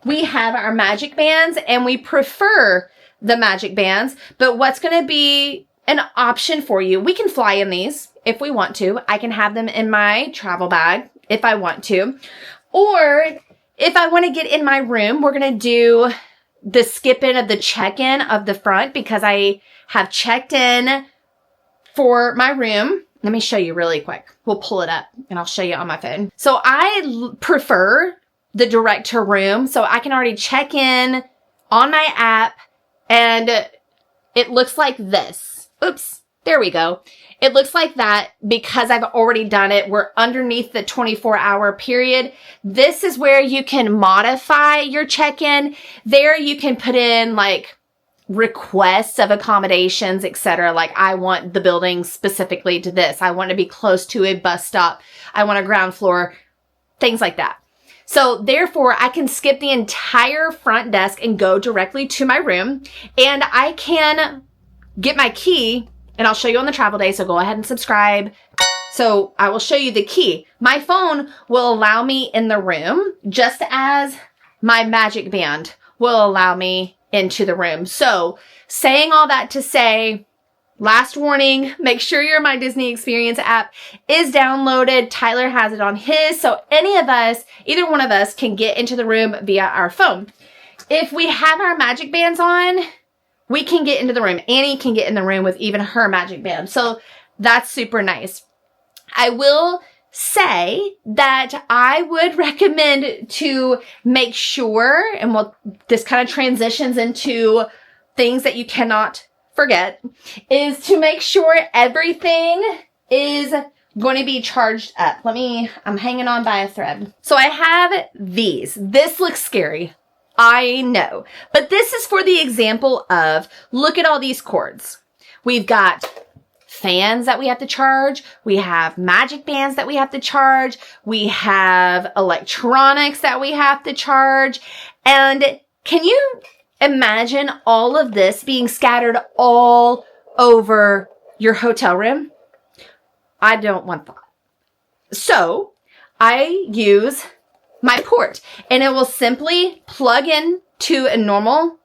we have our MagicBands and we prefer the MagicBands. But what's going to be an option for you, we can fly in these if we want to. I can have them in my travel bag if I want to. Or if I want to get in my room, we're going to do the skip in of the check-in of the front, because I have checked in for my room. Let me show you really quick. We'll pull it up and I'll show you on my phone. So I prefer the direct to room. So I can already check in on my app and it looks like this. Oops. There we go. It looks like that because I've already done it. We're underneath the 24-hour period. This is where you can modify your check-in. There you can put in like requests of accommodations, etc. Like I want the building specifically to this. I want to be close to a bus stop. I want a ground floor, things like that. So therefore, I can skip the entire front desk and go directly to my room, and I can get my key, and I'll show you on the travel day, so go ahead and subscribe. So I will show you the key. My phone will allow me in the room just as my MagicBand will allow me into the room. So saying all that to say, last warning, make sure your My Disney Experience app is downloaded. Tyler has it on his, so any of us, either one of us, can get into the room via our phone. If we have our MagicBands on, we can get into the room. Annie can get in the room with even her MagicBand. So that's super nice. I will say that I would recommend to make sure, and this kind of transitions into things that you cannot forget, is to make sure everything is going to be charged up. I'm hanging on by a thread. So I have these. This looks scary. I know. But this is for the example of, look at all these cords. We've got fans that we have to charge. We have MagicBands that we have to charge. We have electronics that we have to charge. And can you imagine all of this being scattered all over your hotel room? I don't want that. So I use my port, and it will simply plug in to a normal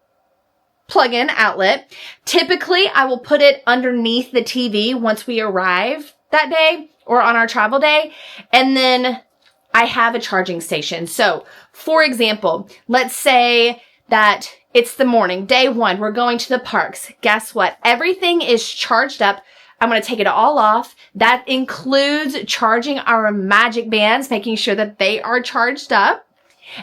plug-in outlet. Typically, I will put it underneath the TV once we arrive that day or on our travel day. And then I have a charging station. So for example, let's say that it's the morning, day one, we're going to the parks. Guess what? Everything is charged up. I'm going to take it all off. That includes charging our MagicBands, making sure that they are charged up.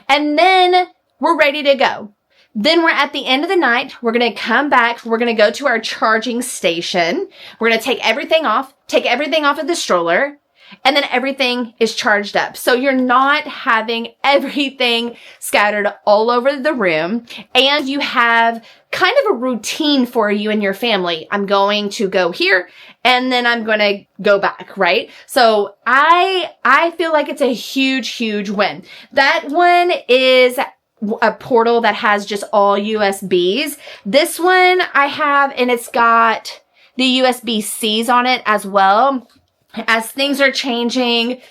And then we're ready to go. Then we're at the end of the night. We're going to come back. We're going to go to our charging station. We're going to take everything off of the stroller, and then everything is charged up. So you're not having everything scattered all over the room, and you have kind of a routine for you and your family. I'm going to go here, and then I'm going to go back, right? So I feel like it's a huge, huge win. That one is a portal that has just all USBs. This one I have, and it's got the USB-Cs on it as well. As things are changing,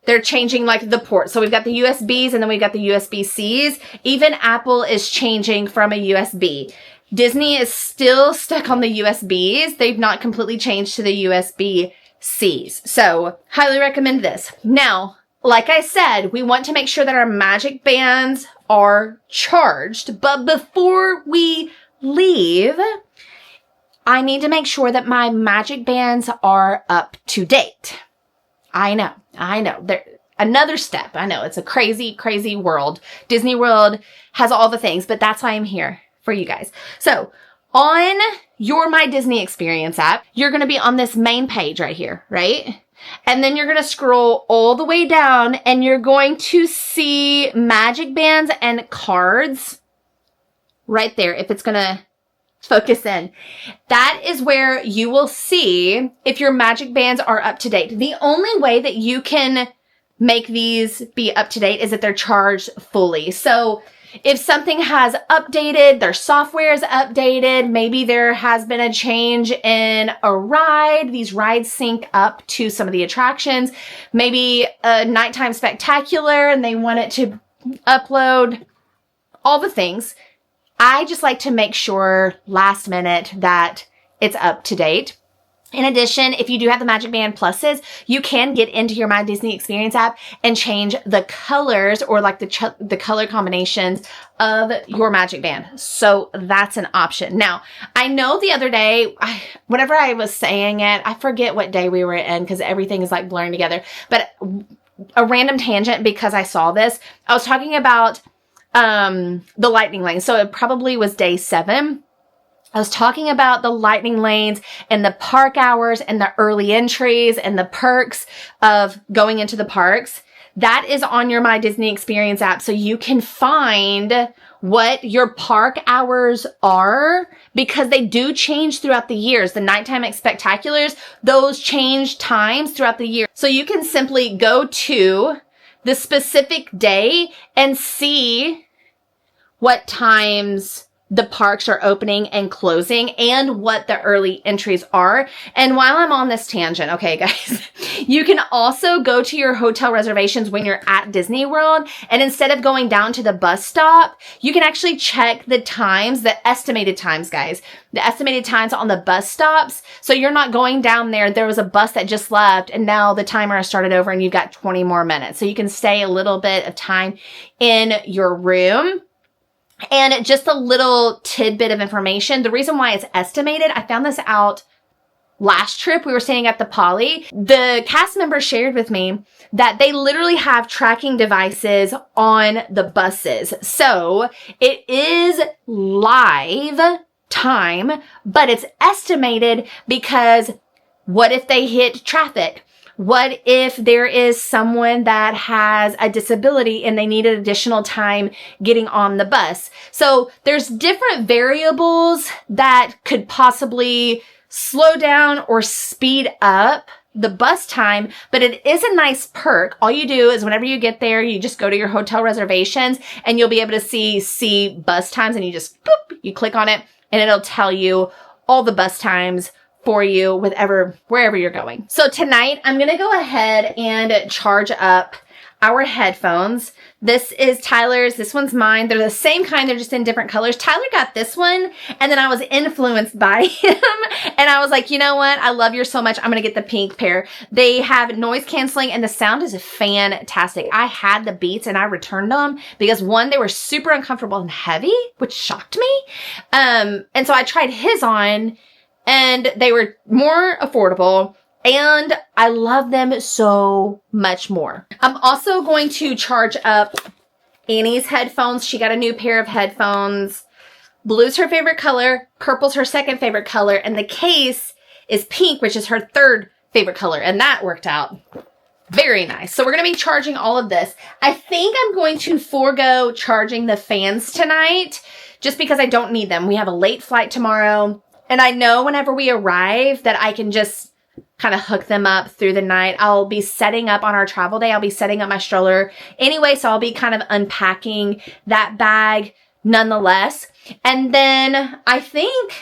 they're changing like the port. So we've got the USBs, and then we've got the USB-Cs. Even Apple is changing from a USB. Disney is still stuck on the USBs. They've not completely changed to the USB-Cs. So highly recommend this. Now, like I said, we want to make sure that our MagicBands are charged. But before we leave, I need to make sure that my MagicBands are up to date. I know. Another step. I know it's a crazy, crazy world. Disney World has all the things, but that's why I'm here for you guys. So on your My Disney Experience app, you're going to be on this main page right here, right? And then you're going to scroll all the way down, and you're going to see MagicBands and cards right there. If it's going to focus in, that is where you will see if your MagicBands are up to date. The only way that you can make these be up to date is if they're charged fully. So if something has updated, their software is updated, maybe there has been a change in a ride, these rides sync up to some of the attractions, maybe a nighttime spectacular and they want it to upload, all the things. I just like to make sure last minute that it's up to date. In addition, if you do have the MagicBand Pluses, you can get into your My Disney Experience app and change the colors or like the color combinations of your MagicBand. So that's an option. Now, I know the other day, whenever I was saying it, I forget what day we were in because everything is like blurring together, but a random tangent because I saw this. I was talking about the lightning lane. So it probably was day 7. I was talking about the lightning lanes and the park hours and the early entries and the perks of going into the parks. That is on your My Disney Experience app, so you can find what your park hours are, because they do change throughout the years. The nighttime spectaculars, those change times throughout the year. So you can simply go to the specific day and see what times the parks are opening and closing and what the early entries are. And while I'm on this tangent, okay, guys, you can also go to your hotel reservations when you're at Disney World. And instead of going down to the bus stop, you can actually check the times, the estimated times, guys, the estimated times on the bus stops. So you're not going down there. There was a bus that just left and now the timer has started over and you've got 20 more minutes. So you can stay a little bit of time in your room. And just a little tidbit of information. The reason why it's estimated, I found this out last trip. We were staying at the Poly. The cast members shared with me that they literally have tracking devices on the buses. So it is live time, but it's estimated because what if they hit traffic? What if there is someone that has a disability and they needed additional time getting on the bus? So there's different variables that could possibly slow down or speed up the bus time, but it is a nice perk. All you do is whenever you get there, you just go to your hotel reservations and you'll be able to see bus times, and you just boop, you click on it and it'll tell you all the bus times for you wherever you're going. So tonight I'm going to go ahead and charge up our headphones. This is Tyler's. This one's mine. They're the same kind. They're just in different colors. Tyler got this one and then I was influenced by him and I was like, you know what? I love yours so much. I'm going to get the pink pair. They have noise canceling and the sound is fantastic. I had the Beats and I returned them because one, they were super uncomfortable and heavy, which shocked me. And so I tried his on and they were more affordable, and I love them so much more. I'm also going to charge up Annie's headphones. She got a new pair of headphones. Blue's her favorite color, purple's her second favorite color, and the case is pink, which is her third favorite color, and that worked out very nice. So we're going to be charging all of this. I think I'm going to forego charging the fans tonight just because I don't need them. We have a late flight tomorrow. And I know whenever we arrive that I can just kind of hook them up through the night. I'll be setting up on our travel day. I'll be setting up my stroller anyway. So I'll be kind of unpacking that bag nonetheless. And then I think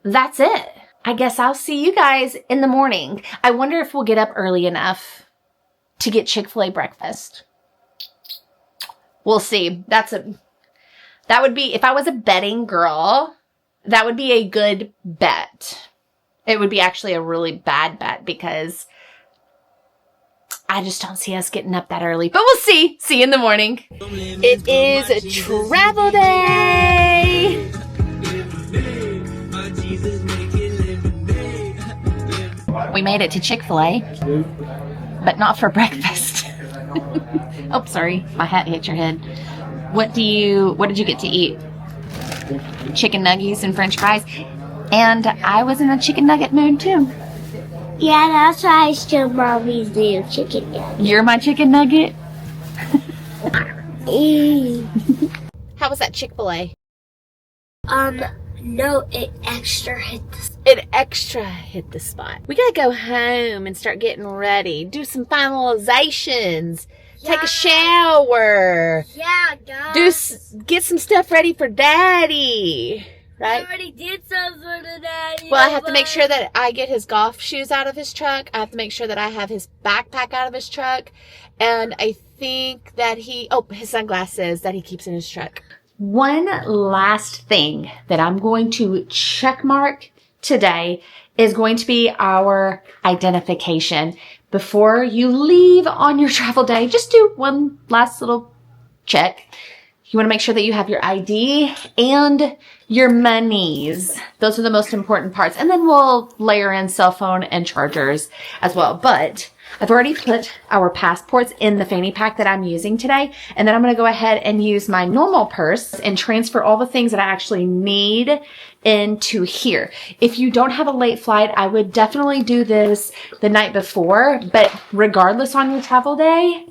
that's it. I guess I'll see you guys in the morning. I wonder if we'll get up early enough to get Chick-fil-A breakfast. We'll see. That would be, if I was a betting girl, that would be a good bet. It would be actually a really bad bet because I just don't see us getting up that early. But we'll see. See you in the morning. It is travel day. We made it to Chick-fil-A, but not for breakfast. Oh, sorry. My hat hit your head. What did you get to eat? Chicken nuggets and french fries. And I was in a chicken nugget mood too. Yeah, that's why I still always do chicken nugget. You're my chicken nugget? How was that Chick-fil-A? No, it extra hit the spot. It extra hit the spot. We gotta go home and start getting ready. Do some finalizations. Yeah. Take a shower. Yeah, guys. Get some stuff ready for Daddy. Right? I already did something for the Daddy. Well, I have to make sure that I get his golf shoes out of his truck. I have to make sure that I have his backpack out of his truck. And I think that his sunglasses that he keeps in his truck. One last thing that I'm going to check mark today is going to be our identification. Before you leave on your travel day, just do one last little check. You want to make sure that you have your ID and your monies. Those are the most important parts. And then we'll layer in cell phone and chargers as well. But I've already put our passports in the fanny pack that I'm using today. And then I'm going to go ahead and use my normal purse and transfer all the things that I actually need into here. If you don't have a late flight, I would definitely do this the night before. But regardless on your travel day,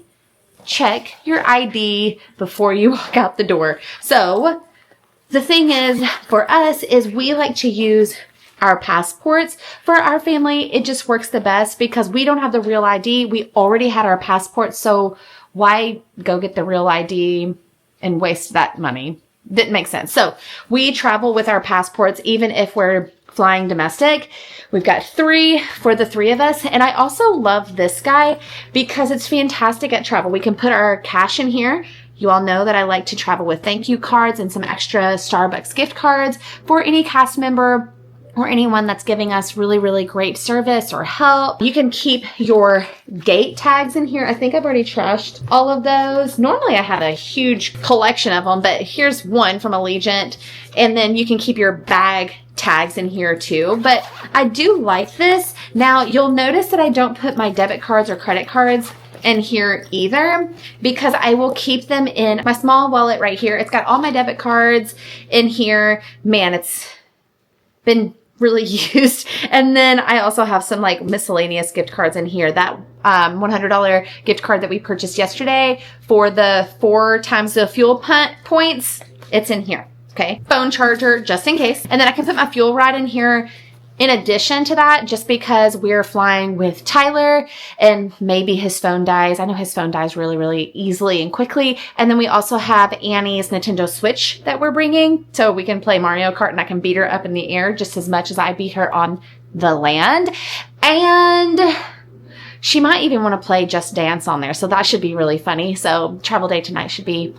check your ID before you walk out the door. So the thing is, for us, is we like to use our passports. For our family, it just works the best because we don't have the real ID. We already had our passport, so why go get the real ID and waste that money? Didn't make sense. So we travel with our passports even if we're flying domestic. We've got 3 for the 3 of us. And I also love this guy because it's fantastic at travel. We can put our cash in here. You all know that I like to travel with thank you cards and some extra Starbucks gift cards for any cast member or anyone that's giving us really, really great service or help. You can keep your gate tags in here. I think I've already trashed all of those. Normally I have a huge collection of them, but here's one from Allegiant. And then you can keep your bag tags in here too. But I do like this. Now you'll notice that I don't put my debit cards or credit cards in here either because I will keep them in my small wallet right here. It's got all my debit cards in here. Man, it's been really used. And then I also have some like miscellaneous gift cards in here. That $100 gift card that we purchased yesterday for the 4 times the fuel points, it's in here. Okay. Phone charger just in case. And then I can put my fuel rod in here in addition to that, just because we're flying with Tyler and maybe his phone dies. I know his phone dies really, really easily and quickly. And then we also have Annie's Nintendo Switch that we're bringing so we can play Mario Kart and I can beat her up in the air just as much as I beat her on the land. And she might even want to play Just Dance on there. So that should be really funny. So travel day tonight should be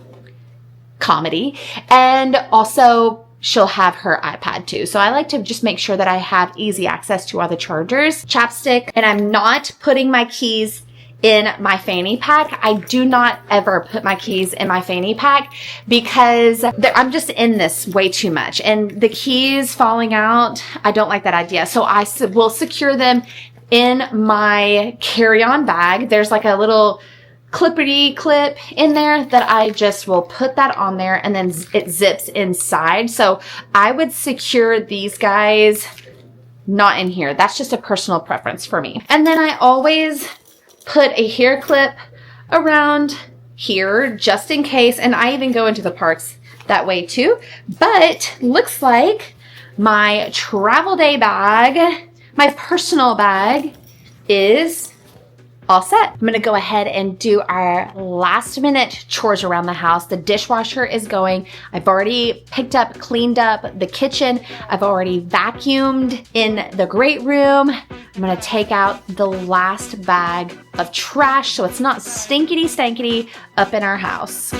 comedy. And also she'll have her iPad too. So I like to just make sure that I have easy access to all the chargers, chapstick, and I'm not putting my keys in my fanny pack. I do not ever put my keys in my fanny pack because I'm just in this way too much. And the keys falling out, I don't like that idea. So I will secure them in my carry-on bag. There's like a little clippity clip in there that I just will put that on there and then it zips inside. So I would secure these guys not in here. That's just a personal preference for me. And then I always put a hair clip around here just in case. And I even go into the parks that way too. But looks like my travel day bag, my personal bag, is all set. I'm going to go ahead and do our last minute chores around the house. The dishwasher is going. I've already picked up, cleaned up the kitchen. I've already vacuumed in the great room. I'm going to take out the last bag of trash so it's not stinkity stankity up in our house.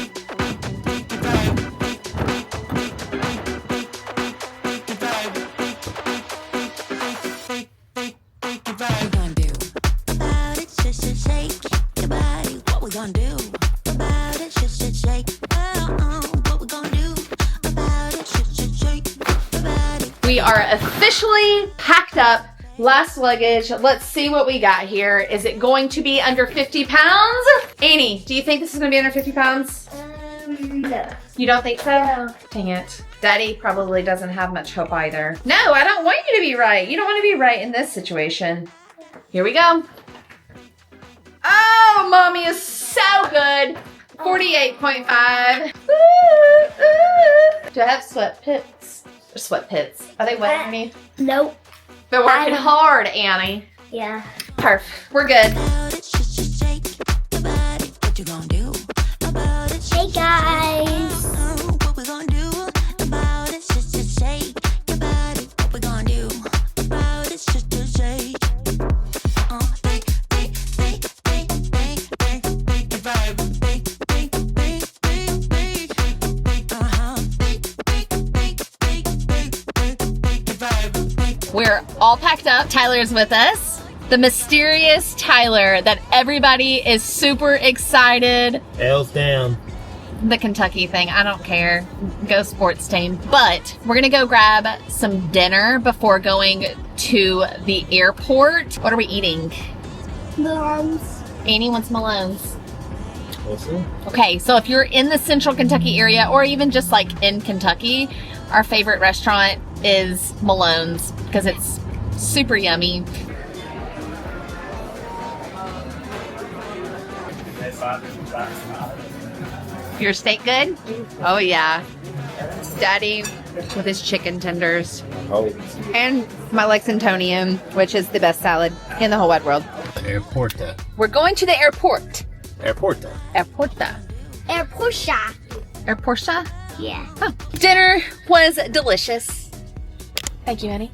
We are officially packed up. Last luggage. Let's see what we got here. Is it going to be under 50 pounds? Annie, do you think this is going to be under 50 pounds? No. You don't think so? No. Dang it. Daddy probably doesn't have much hope either. No, I don't want you to be right. You don't want to be right in this situation. Here we go. Oh, mommy is so good. 48.5. Do I have sweat pits? Or sweat pits? Are they wet for me? Nope. They're working hard, Annie. Yeah. Perfect. We're good. Hey guys. We're all packed up. Tyler's with us. The mysterious Tyler that everybody is super excited. L's down. The Kentucky thing, I don't care. Go sports team. But we're gonna go grab some dinner before going to the airport. What are we eating? Moms. Annie wants Malone's. Also, Okay, so if you're in the central Kentucky area or even just like in Kentucky, our favorite restaurant is Malone's because it's super yummy. Your steak good? Oh yeah. Daddy with his chicken tenders. oh, And my Lexingtonian, which is the best salad in the whole wide world. airporta. We're going to the airport. Airporta. Airporta. Airportia. Airporta? Yeah. Oh. Dinner was delicious. Thank you, Annie.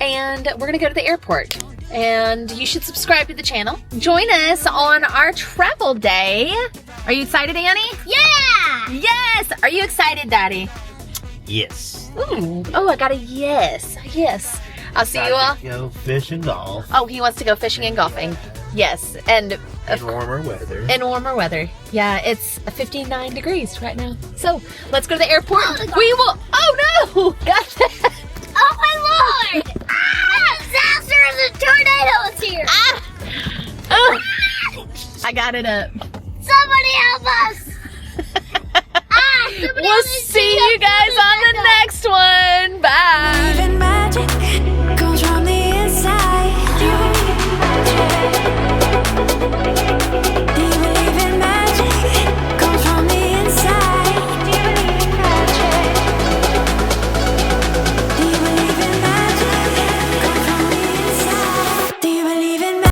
And we're gonna go to the airport. And you should subscribe to the channel. Join us on our travel day. Are you excited, Annie? Yeah. Yes! Are you excited, Daddy? Yes. Ooh. Oh, I got a yes. Yes. I'll see you all. Go fish and golf Oh, he wants to go fishing and golfing. Yes. And in warmer weather. in warmer weather. Yeah, it's 59 degrees right now. So let's go to the airport. Oh, God. We will. Oh no! Got that. Oh my lord! Ah! Disaster! There's a tornado here! Ah! Oh. I got it up. Somebody help us! We'll see you guys on the next one. Bye. Magic.